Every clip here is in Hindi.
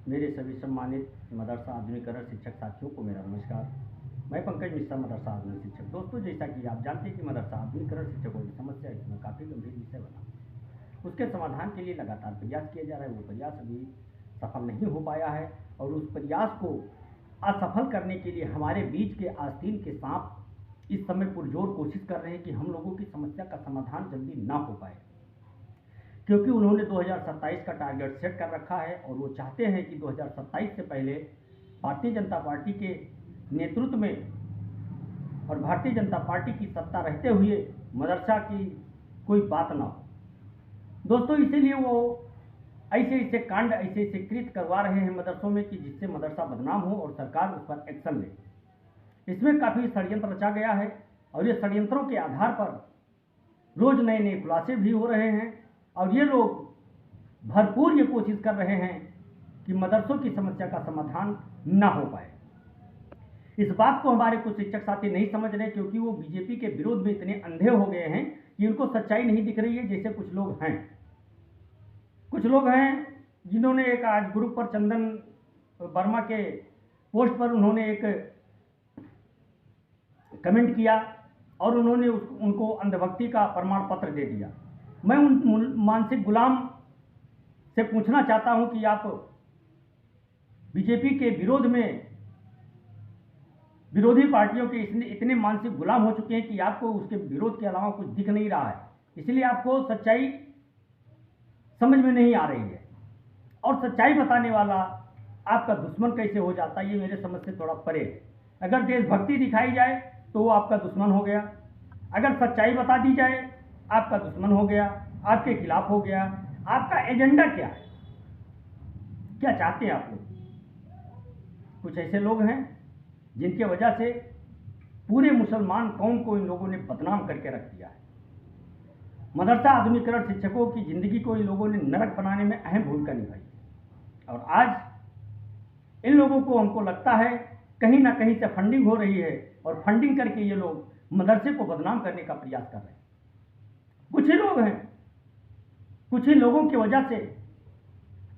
मेरे सभी सम्मानित मदरसा आधुनिकरण शिक्षक साथियों को मेरा नमस्कार। मैं पंकज मिश्रा, मदरसा आधुनिक शिक्षक। दोस्तों, जैसा कि आप जानते हैं कि मदरसा आधुनिकरण शिक्षकों की समस्या इसमें काफ़ी गंभीर विषय बना। उसके समाधान के लिए लगातार प्रयास किया जा रहा है। वो प्रयास अभी सफल नहीं हो पाया है और उस प्रयास को असफल करने के लिए हमारे बीच के आस्तीन के सांप इस समय पुरजोर कोशिश कर रहे हैं कि हम लोगों की समस्या का समाधान जल्दी ना हो पाए, क्योंकि उन्होंने 2027 का टारगेट सेट कर रखा है और वो चाहते हैं कि 2027 से पहले भारतीय जनता पार्टी के नेतृत्व में और भारतीय जनता पार्टी की सत्ता रहते हुए मदरसा की कोई बात ना हो। दोस्तों, इसीलिए वो ऐसे ऐसे कांड, ऐसे ऐसे कृत्य करवा रहे हैं मदरसों में कि जिससे मदरसा बदनाम हो और सरकार उस पर एक्शन ले। इसमें काफ़ी षड्यंत्र रचा गया है और ये षड्यंत्रों के आधार पर रोज नए नए खुलासे भी हो रहे हैं और ये लोग भरपूर ये कोशिश कर रहे हैं कि मदरसों की समस्या का समाधान ना हो पाए। इस बात को हमारे कुछ शिक्षक साथी नहीं समझ रहे, क्योंकि वो बीजेपी के विरोध में इतने अंधे हो गए हैं कि उनको सच्चाई नहीं दिख रही है। जैसे कुछ लोग हैं जिन्होंने एक आज ग्रुप पर चंदन वर्मा के पोस्ट पर उन्होंने एक कमेंट किया और उन्होंने उनको अंधभक्ति का प्रमाण पत्र दे दिया। मैं उन मानसिक गुलाम से पूछना चाहता हूं कि आप बीजेपी के विरोध में विरोधी पार्टियों के इतने मानसिक गुलाम हो चुके हैं कि आपको उसके विरोध के अलावा कुछ दिख नहीं रहा है, इसलिए आपको सच्चाई समझ में नहीं आ रही है और सच्चाई बताने वाला आपका दुश्मन कैसे हो जाता है, ये मेरे समझ से थोड़ा परे है। अगर देशभक्ति दिखाई जाए तो वो आपका दुश्मन हो गया, अगर सच्चाई बता दी जाए आपका दुश्मन हो गया, आपके खिलाफ हो गया। आपका एजेंडा क्या है, क्या चाहते हैं आप लोग? कुछ ऐसे लोग हैं जिनके वजह से पूरे मुसलमान कौम को इन लोगों ने बदनाम करके रख दिया है। मदरसा आधुनिकरण शिक्षकों की जिंदगी को इन लोगों ने नरक बनाने में अहम भूमिका निभाई और आज इन लोगों को, हमको लगता है, कहीं ना कहीं से फंडिंग हो रही है और फंडिंग करके ये लोग मदरसे को बदनाम करने का प्रयास कर रहे हैं। कुछ ही लोग हैं, कुछ ही लोगों की वजह से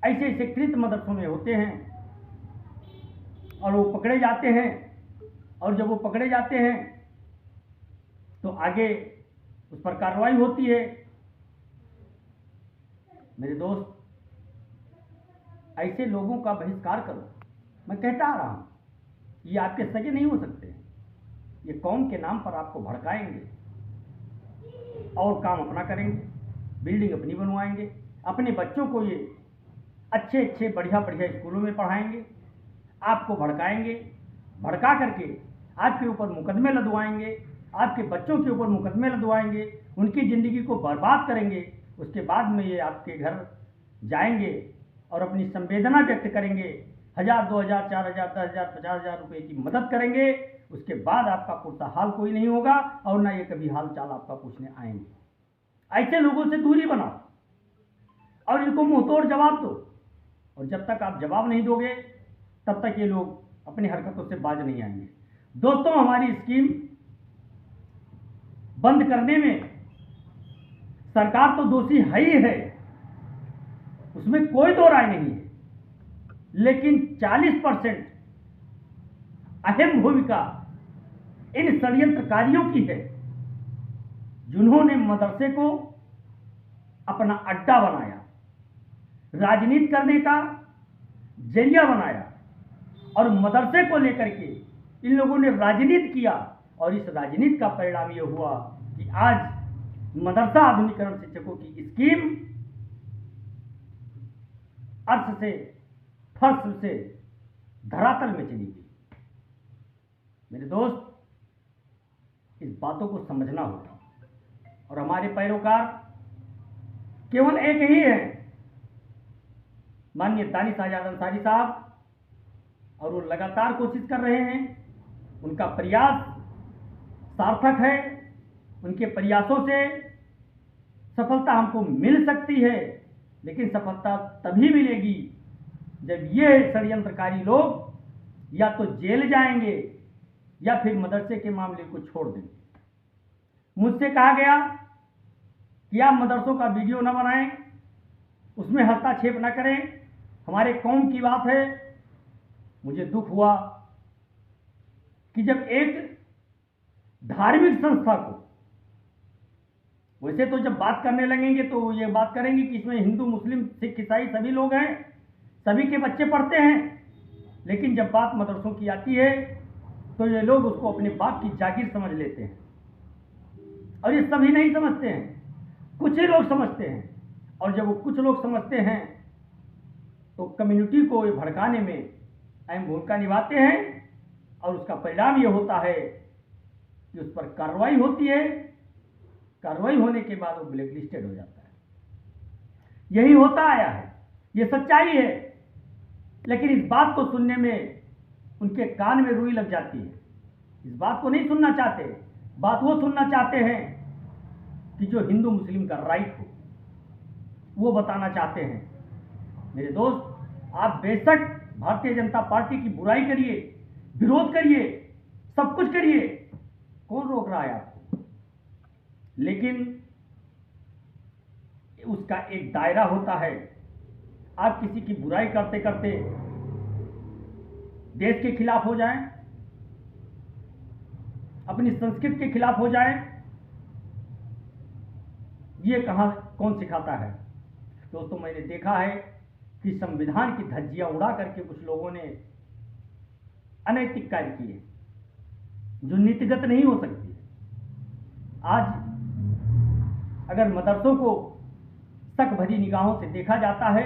ऐसे ऐसे कृत्य मदरसों में होते हैं और वो पकड़े जाते हैं और जब वो पकड़े जाते हैं तो आगे उस पर कार्रवाई होती है। मेरे दोस्त, ऐसे लोगों का बहिष्कार करो। मैं कहता आ रहा हूं, ये आपके सगे नहीं हो सकते। ये कौम के नाम पर आपको भड़काएंगे और काम अपना करेंगे, बिल्डिंग अपनी बनवाएंगे, अपने बच्चों को ये अच्छे अच्छे बढ़िया बढ़िया स्कूलों में पढ़ाएंगे, आपको भड़काएंगे, भड़का करके आपके ऊपर मुकदमे लदवाएंगे, आपके बच्चों के ऊपर मुकदमे लदवाएंगे, उनकी ज़िंदगी को बर्बाद करेंगे। उसके बाद में ये आपके घर जाएंगे और अपनी संवेदना व्यक्त करेंगे, 1000, 2000, 4000, 10,000, 50,000 रुपये की मदद करेंगे। उसके बाद आपका पुरता हाल कोई नहीं होगा और ना ये कभी हाल चाल आपका पूछने आएंगे। ऐसे लोगों से दूरी बनाओ और इनको मुंहतोड़ जवाब दो, और जब तक आप जवाब नहीं दोगे तब तक ये लोग अपनी हरकतों से बाज नहीं आएंगे। दोस्तों, हमारी स्कीम बंद करने में सरकार तो दोषी है ही है, उसमें कोई दो राय नहीं है, लेकिन 40% अहम भूमिका इन षड्यंत्रकारियों की है, जिन्होंने मदरसे को अपना अड्डा बनाया, राजनीति करने का जरिया बनाया और मदरसे को लेकर के इन लोगों ने राजनीति किया और इस राजनीति का परिणाम यह हुआ कि आज मदरसा आधुनिकरण शिक्षकों की स्कीम अर्थ से, फर्श से धरातल में चली गई। मेरे दोस्त, इस बातों को समझना होगा और हमारे पैरोकार केवल एक ही है, माननीय दानिश आजाद अंसारी साहब, और वो लगातार कोशिश कर रहे हैं। उनका प्रयास सार्थक है, उनके प्रयासों से सफलता हमको मिल सकती है, लेकिन सफलता तभी मिलेगी जब ये षड्यंत्रकारी लोग या तो जेल जाएंगे या फिर मदरसे के मामले को छोड़ देंगे। मुझसे कहा गया कि आप मदरसों का वीडियो न बनाएं, उसमें हस्तक्षेप न करें, हमारे कौम की बात है। मुझे दुख हुआ कि जब एक धार्मिक संस्था को, वैसे तो जब बात करने लगेंगे तो ये बात करेंगे कि इसमें हिंदू मुस्लिम सिख ईसाई सभी लोग हैं, सभी के बच्चे पढ़ते हैं, लेकिन जब बात मदरसों की आती है तो ये लोग उसको अपने बाप की जागीर समझ लेते हैं। और ये सभी नहीं समझते हैं, कुछ ही लोग समझते हैं। और जब वो कुछ लोग समझते हैं तो कम्युनिटी को ये भड़काने में अहम भूमिका निभाते हैं, और उसका परिणाम ये होता है कि उस पर कार्रवाई होती है। कार्रवाई होने के बाद वो ब्लैक लिस्टेड हो जाता है। यही होता आया है, ये सच्चाई है। लेकिन इस बात को सुनने में उनके कान में रुई लग जाती है। इस बात को नहीं सुनना चाहते। बात वो सुनना चाहते हैं कि जो हिंदू मुस्लिम का राइट हो, वो बताना चाहते हैं। मेरे दोस्त, आप बेशक भारतीय जनता पार्टी की बुराई करिए, विरोध करिए, सब कुछ करिए, कौन रोक रहा है आपको? लेकिन उसका एक दायरा होता है। आप किसी की बुराई करते करते देश के खिलाफ हो जाएं, अपनी संस्कृति के खिलाफ हो जाएं, ये कौन सिखाता है? दोस्तों, मैंने देखा है कि संविधान की धज्जियां उड़ा करके कुछ लोगों ने अनैतिक कार्य किए जो नीतिगत नहीं हो सकती। आज अगर मदरसों को शक भरी निगाहों से देखा जाता है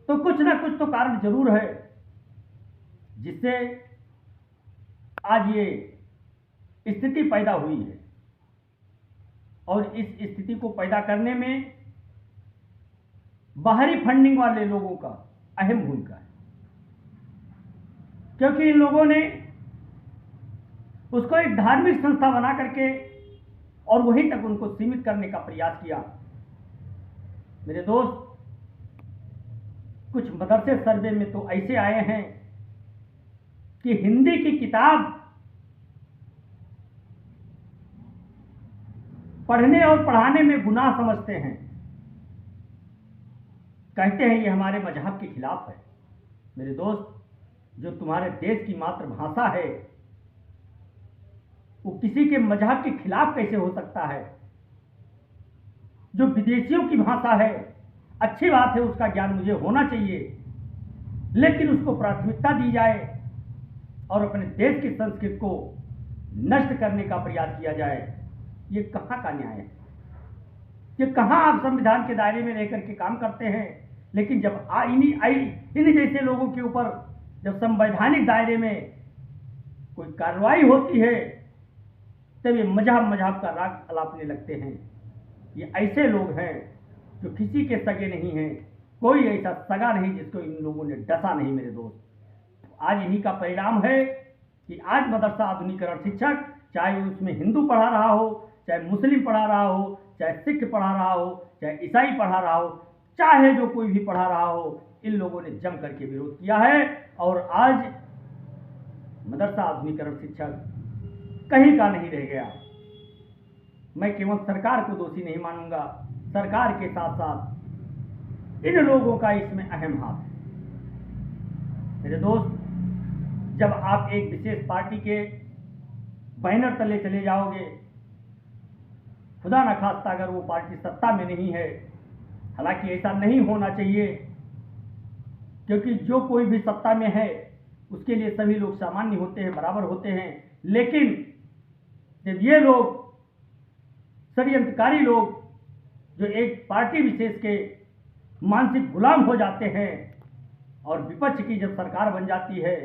तो कुछ ना कुछ तो कारण जरूर है जिससे आज ये स्थिति पैदा हुई है। और इस स्थिति को पैदा करने में बाहरी फंडिंग वाले लोगों का अहम भूमिका है, क्योंकि इन लोगों ने उसको एक धार्मिक संस्था बना करके और वहीं तक उनको सीमित करने का प्रयास किया। मेरे दोस्त, कुछ मदरसे सर्वे में तो ऐसे आए हैं कि हिंदी की किताब पढ़ने और पढ़ाने में गुनाह समझते हैं। कहते हैं ये हमारे मजहब के खिलाफ है। मेरे दोस्त, जो तुम्हारे देश की मातृभाषा है वो किसी के मजहब के खिलाफ कैसे हो सकता है? जो विदेशियों की भाषा है, अच्छी बात है, उसका ज्ञान मुझे होना चाहिए, लेकिन उसको प्राथमिकता दी जाए और अपने देश की संस्कृति को नष्ट करने का प्रयास किया जाए, ये कहाँ का न्याय है? ये कहाँ आप संविधान के दायरे में रहकर के काम करते हैं? लेकिन जब इन्हीं जैसे लोगों के ऊपर जब संवैधानिक दायरे में कोई कार्रवाई होती है तब ये मजहब का राग अलापने लगते हैं। ये ऐसे लोग हैं जो किसी के सगे नहीं हैं, कोई ऐसा सगा नहीं जिसको इन लोगों ने डसा नहीं। मेरे दोस्त, आज इन्हीं का परिणाम है कि आज मदरसा आधुनिकीकरण शिक्षक, चाहे उसमें हिंदू पढ़ा रहा हो, चाहे मुस्लिम पढ़ा रहा हो, चाहे सिख पढ़ा रहा हो, चाहे ईसाई पढ़ा रहा हो, चाहे जो कोई भी पढ़ा रहा हो, इन लोगों ने जम करके विरोध किया है। और आज मदरसा आधुनिकीकरण शिक्षक कहीं का नहीं रह गया। मैं केवल सरकार को दोषी नहीं मानूंगा, सरकार के साथ साथ इन लोगों का इसमें अहम हाथ है। मेरे दोस्त, जब आप एक विशेष पार्टी के बैनर तले चले जाओगे, खुदा न खास्ता अगर वो पार्टी सत्ता में नहीं है, हालांकि ऐसा नहीं होना चाहिए, क्योंकि जो कोई भी सत्ता में है उसके लिए सभी लोग सामान्य होते हैं, बराबर होते हैं। लेकिन जब ये लोग षड्यंत्रकारी लोग जो एक पार्टी विशेष के मानसिक गुलाम हो जाते हैं और विपक्ष की जब सरकार बन जाती है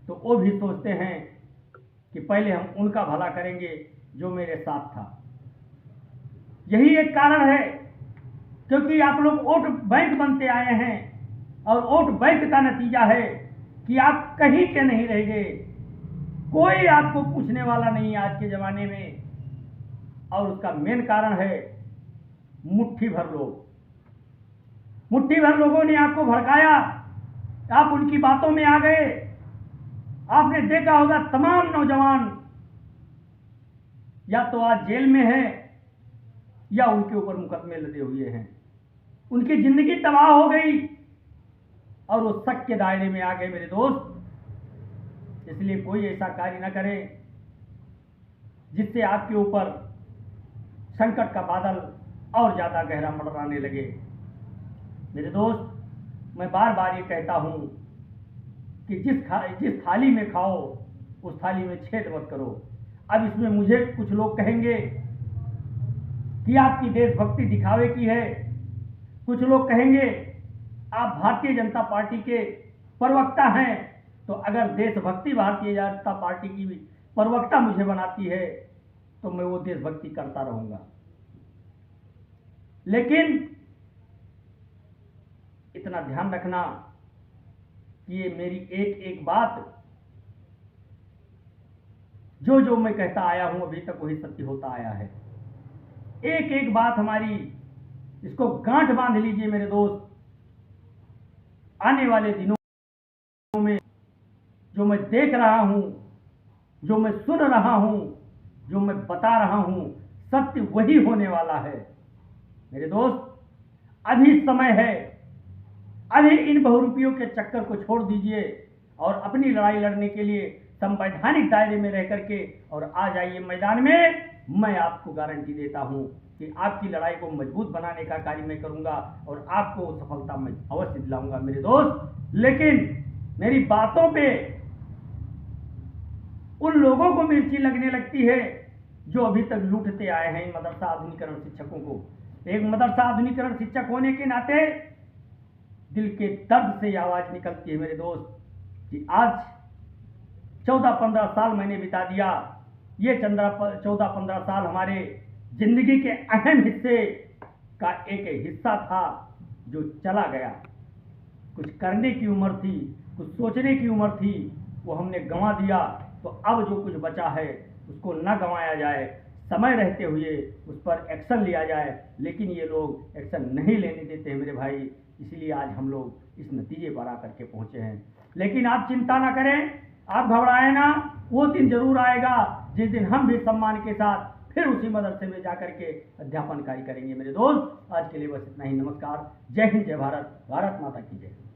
तो वो भी सोचते हैं कि पहले हम उनका भला करेंगे जो मेरे साथ था। यही एक कारण है, क्योंकि आप लोग वोट बैंक बनते आए हैं और वोट बैंक का नतीजा है कि आप कहीं के नहीं रह गए, कोई आपको पूछने वाला नहीं आज के जमाने में। और उसका मेन कारण है मुट्ठी भर लोगों ने आपको भड़काया, आप उनकी बातों में आ गए। आपने देखा होगा तमाम नौजवान या तो आज जेल में है या उनके ऊपर मुकदमे लदे हुए हैं, उनकी जिंदगी तबाह हो गई। और वो शक के दायरे में आ गए मेरे दोस्त। इसलिए कोई ऐसा कार्य न करें जिससे आपके ऊपर संकट का बादल और ज्यादा गहरा मंडराने लगे। मेरे दोस्त, मैं बार बार ये कहता हूं कि जिस थाली में खाओ उस थाली में छेद मत करो। अब इसमें मुझे कुछ लोग कहेंगे कि आपकी देशभक्ति दिखावे की है, कुछ लोग कहेंगे आप भारतीय जनता पार्टी के प्रवक्ता हैं, तो अगर देशभक्ति भारतीय जनता पार्टी की प्रवक्ता मुझे बनाती है तो मैं वो देशभक्ति करता रहूंगा। लेकिन इतना ध्यान रखना कि ये मेरी एक एक बात जो जो मैं कहता आया हूं अभी तक वही सत्य होता आया है। एक एक बात हमारी, इसको गांठ बांध लीजिए मेरे दोस्त। आने वाले दिनों में जो मैं देख रहा हूं, जो मैं सुन रहा हूं, जो मैं बता रहा हूं, सत्य वही होने वाला है मेरे दोस्त। अभी समय है, अभी इन बहुरूपियों के चक्कर को छोड़ दीजिए और अपनी लड़ाई लड़ने के लिए संवैधानिक दायरे में रह करके और आ जाइए मैदान में। मैं आपको गारंटी देता हूं कि आपकी लड़ाई को मजबूत बनाने का कार्य मैं करूंगा और आपको सफलता मैं अवश्य दिलाऊंगा मेरे दोस्त। लेकिन मेरी बातों पे उन लोगों को मिर्ची लगने लगती है जो अभी तक लूटते आए हैं इन मदरसा आधुनिकीकरण शिक्षकों को। एक मदरसा आधुनिकीकरण शिक्षक होने के नाते दिल के दर्द से आवाज निकलती है मेरे दोस्त कि आज 14-15 साल मैंने बिता दिया। ये 14-15 साल हमारे जिंदगी के अहम हिस्से का एक हिस्सा था जो चला गया। कुछ करने की उम्र थी, कुछ सोचने की उम्र थी, वो हमने गंवा दिया। तो अब जो कुछ बचा है उसको न गंवाया जाए, समय रहते हुए उस पर एक्शन लिया जाए। लेकिन ये लोग एक्शन नहीं लेने देते हैं मेरे भाई, इसलिए आज हम लोग इस नतीजे पर आकर के पहुंचे हैं। लेकिन आप चिंता ना करें, आप घबराएं ना, वो दिन जरूर आएगा जिस दिन हम भी सम्मान के साथ फिर उसी मदरसे में जाकर के अध्यापन कार्य करेंगे मेरे दोस्त। आज के लिए बस इतना ही। नमस्कार, जय हिंद, जय भारत, भारत माता की जय।